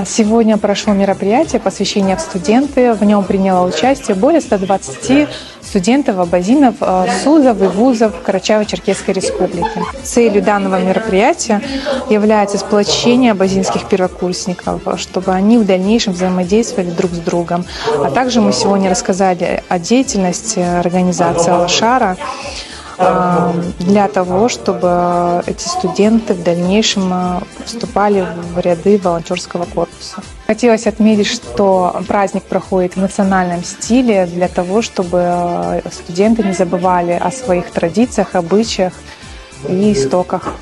Сегодня прошло мероприятие посвящение в студенты. В нем приняло участие более 120 студентов абазинов СУЗов и вузов Карачаево-Черкесской республики. Целью данного мероприятия является сплочение абазинских первокурсников, чтобы они в дальнейшем взаимодействовали друг с другом. А также мы сегодня рассказали о деятельности организации Алашара, для того, чтобы эти студенты в дальнейшем вступали в ряды волонтерского корпуса. Хотелось отметить, что праздник проходит в национальном стиле для того, чтобы студенты не забывали о своих традициях, обычаях и истоках.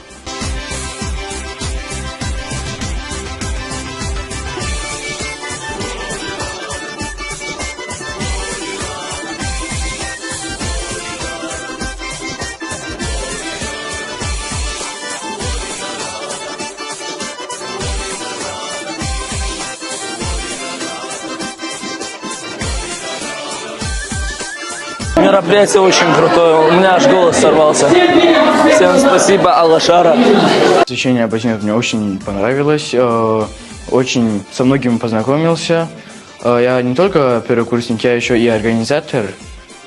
Мероприятие очень крутое, у меня аж голос сорвался. Всем спасибо, Алашара. Посвящение абазинов мне очень понравилось, очень со многими познакомился. Я не только первокурсник, я еще и организатор.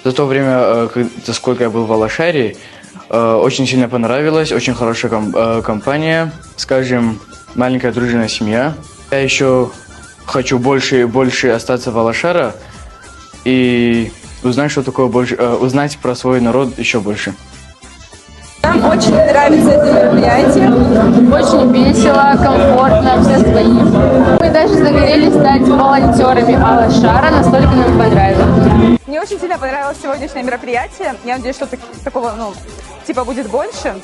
За то время, за сколько я был в Алашаре, очень сильно понравилось, очень хорошая компания, скажем, маленькая дружная семья. Я еще хочу больше и больше остаться в Алашара и узнать, что такое больше, узнать про свой народ еще больше. Нам очень нравится это мероприятие. Очень весело, комфортно, все свои. Мы даже загорелись стать волонтерами Алашара, настолько нам понравилось. Мне очень сильно понравилось сегодняшнее мероприятие. Я надеюсь, что такого, типа будет больше.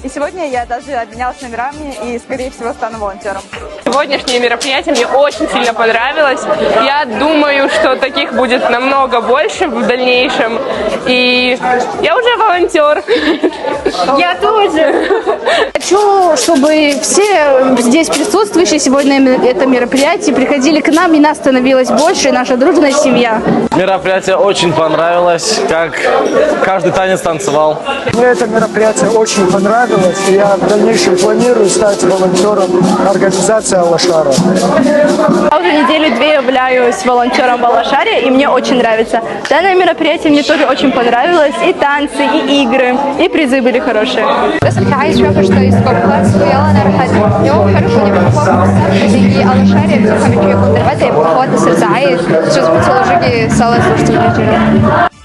И сегодня я даже обменялась номерами и, скорее всего, стану волонтером. Сегодняшнее мероприятие мне очень сильно понравилось. Я думаю, что таких будет намного больше в дальнейшем. И я уже волонтер. Я тоже. Хочу, чтобы все здесь присутствующие сегодня на это мероприятие приходили к нам, и нас становилось больше, и наша дружная семья. Мероприятие очень понравилось, как каждый танец танцевал. Мне это мероприятие очень понравилось, и я в дальнейшем планирую стать волонтером организации Алашара. Я уже неделю-две являюсь волонтером в Алашаре, и мне очень нравится. Данное мероприятие мне тоже очень понравилось. И танцы, и игры, и призы были хорошие. بس كنت عايز شوية شوية كلاس ويلا نروح يوم حلو كنا بنخوف и Алашаре все хочу контрбаты, я похвата сердца, и все спецоложики сала слушать.